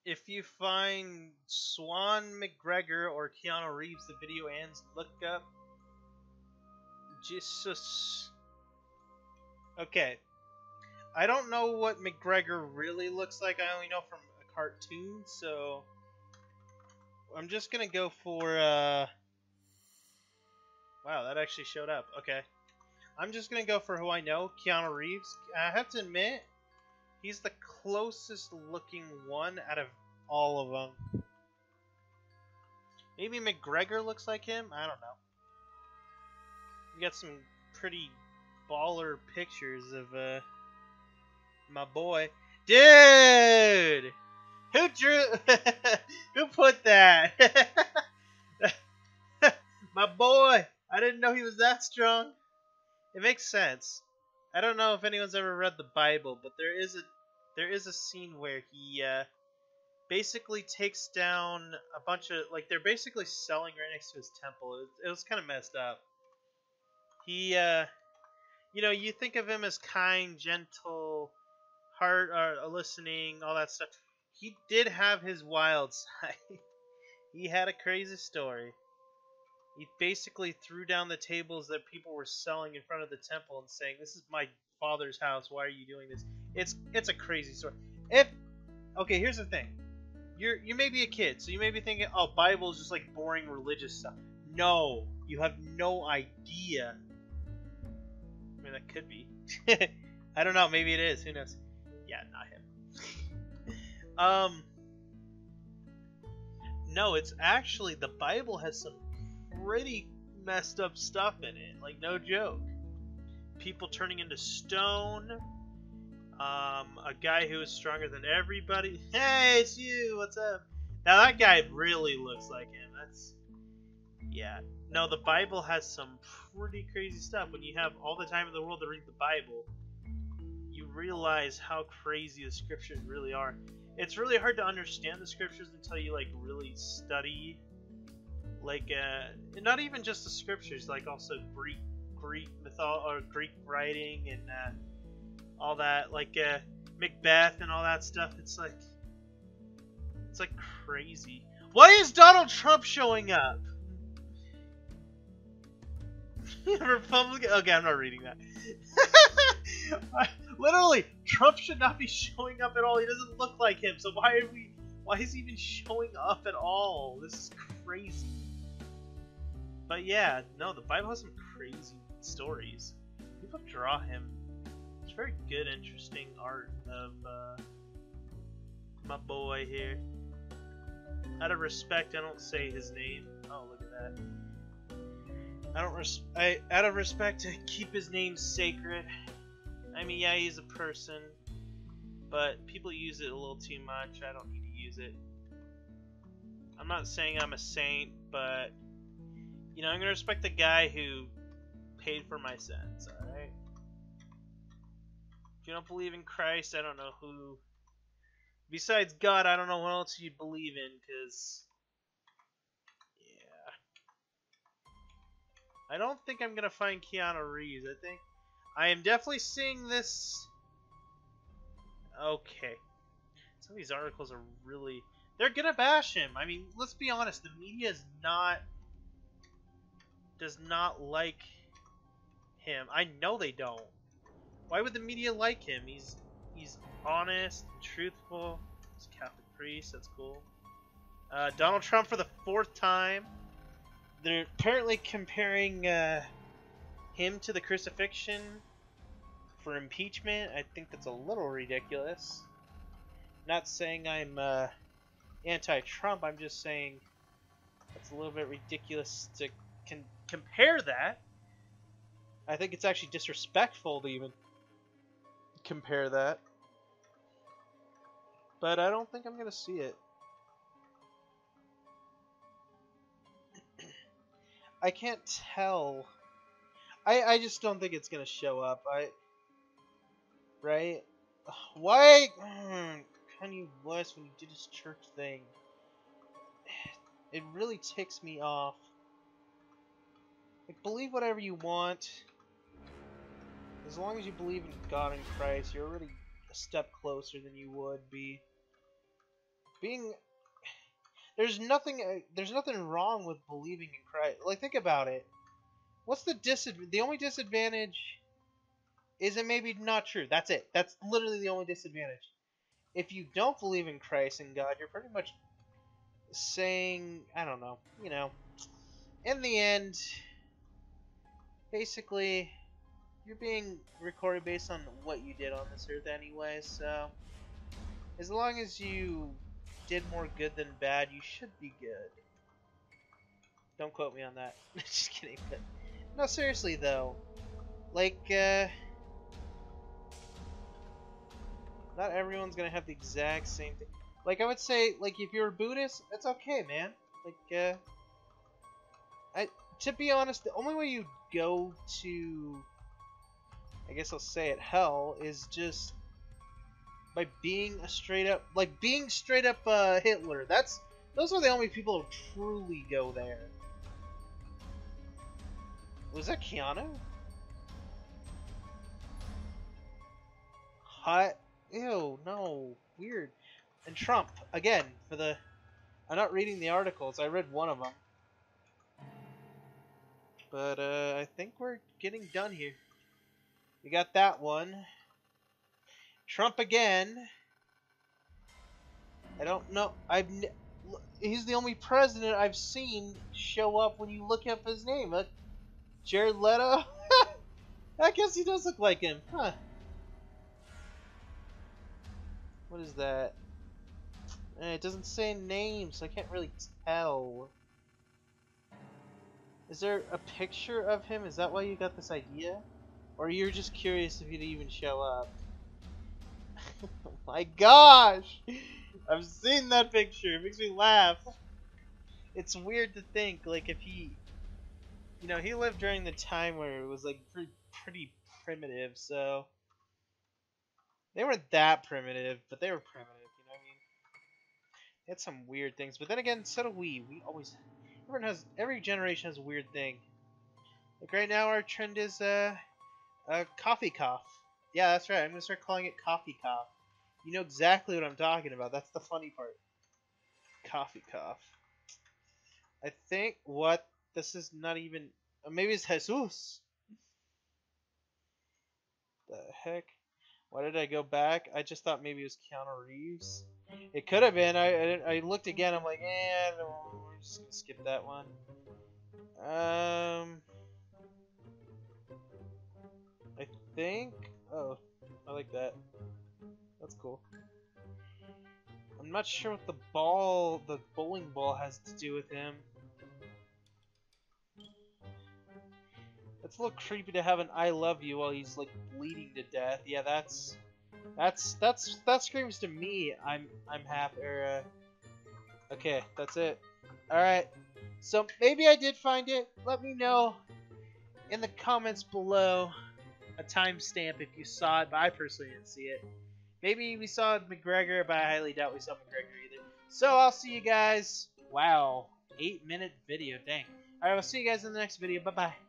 If you find Swan McGregor or Keanu Reeves, the video ends. Look up Jesus. Okay. I don't know what McGregor really looks like. I only know from a cartoon, so I'm just gonna go for wow, that actually showed up. Okay. I'm just gonna go for who I know, Keanu Reeves. I have to admit, he's the closest looking one out of all of them. Maybe McGregor looks like him? I don't know. We got some pretty baller pictures of my boy. Dude! Who drew who put that? My boy! I didn't know he was that strong. It makes sense. I don't know if anyone's ever read the Bible, but there is a scene where he basically takes down a bunch of, like, they're basically selling right next to his temple. It was kind of messed up. He you know, you think of him as kind, gentle, heart, listening, all that stuff. He did have his wild side. He had a crazy story. He basically threw down the tables that people were selling in front of the temple and saying, "This is my father's house. Why are you doing this?" It's a crazy story. Okay, here's the thing. You may be a kid, so you may be thinking, "Oh, Bible is just like boring religious stuff." No, you have no idea. I mean, that could be. I don't know. Maybe it is. Who knows? Yeah, not him. No, it's actually, the Bible has some pretty messed up stuff in it. Like, no joke. People turning into stone. A guy who is stronger than everybody. Hey, it's you. What's up? Now that guy really looks like him. Yeah. No, the Bible has some pretty crazy stuff. When you have all the time in the world to read the Bible, you realize how crazy the scriptures really are. It's really hard to understand the scriptures until you, like, really study, like, not even just the scriptures, like also Greek Greek writing and all that, like Macbeth and all that stuff. It's like crazy. Why is Donald Trump showing up? Republican. Okay, I'm not reading that. Literally, Trump should not be showing up at all. He doesn't look like him. So why is he even showing up at all? This is crazy. But yeah, no, the Bible has some crazy stories. People draw him. It's very good, interesting art of my boy here. Out of respect, I don't say his name. Oh, look at that. Out of respect, I keep his name sacred. I mean, yeah, he's a person, but people use it a little too much. I don't need to use it. I'm not saying I'm a saint, but, you know, I'm gonna respect the guy who paid for my sins, alright? If you don't believe in Christ, I don't know who... Besides God, I don't know what else you believe in, because... Yeah. I don't think I'm gonna find Keanu Reeves. I am definitely seeing this... Okay. Some of these articles are really... They're gonna bash him. I mean, let's be honest. The media does not like him. I know they don't. Why would the media like him? He's honest and truthful. He's a Catholic priest. That's cool. Donald Trump for the 4th time. They're apparently comparing him to the crucifixion for impeachment. I think that's a little ridiculous. Not saying I'm anti-Trump. I'm just saying it's a little bit ridiculous to compare that. I think it's actually disrespectful to even compare that. But I don't think I'm going to see it. I can't tell. I just don't think it's going to show up. Right? Why? Kanye West, when he did his church thing, it really ticks me off. Like, believe whatever you want. As long as you believe in God and Christ, you're already a step closer than you would be being there's nothing wrong with believing in Christ. Like, think about it. What's the only disadvantage is it maybe not true. That's it. That's literally the only disadvantage. If you don't believe in Christ and God, you're pretty much saying, I don't know, in the end, basically, you're being recorded based on what you did on this earth anyway, so as long as you did more good than bad, you should be good. Don't quote me on that. Just kidding. But no, seriously though, like, not everyone's gonna have the exact same thing. Like, I would say, like, if you're a Buddhist, it's okay, man. Like, to be honest, the only way you go to, I guess I'll say it, hell, is just by being being straight up Hitler. Those are the only people who truly go there. Was that Keanu? Hot? Ew, no, weird. And Trump again for the. I'm not reading the articles. I read one of them. But I think we're getting done here. We got that one. Trump again. I don't know. He's the only president I've seen show up when you look up his name. Jared Leto. I guess he does look like him, huh? What is that? It doesn't say name, so I can't really tell. Is there a picture of him? Is that why you got this idea? Or you're just curious if he'd even show up? Oh my gosh! I've seen that picture. It makes me laugh. It's weird to think, like, if he... he lived during the time where it was, like, pretty primitive, so... They weren't that primitive, but they were primitive, you know what I mean? They had some weird things, but then again, so do we. We always... Every generation has a weird thing. Like, right now, our trend is, coffee cough. Yeah, that's right. I'm gonna start calling it coffee cough. You know exactly what I'm talking about. That's the funny part. Coffee cough. I think what this is not even. Maybe it's Jesus. The heck? Why did I go back? I just thought maybe it was Keanu Reeves. It could have been. I looked again. I'm like, we're just gonna skip that one. I think. Oh, I like that. That's cool. I'm not sure what the bowling ball has to do with him. It's a little creepy to have an "I love you" while he's like bleeding to death. Yeah, that screams to me. I'm half or okay, that's it. All right. So maybe I did find it. Let me know in the comments below a timestamp if you saw it, but I personally didn't see it. Maybe we saw McGregor, but I highly doubt we saw McGregor either. So I'll see you guys. Wow, 8-minute video. Dang. All right, I'll see you guys in the next video. Bye bye.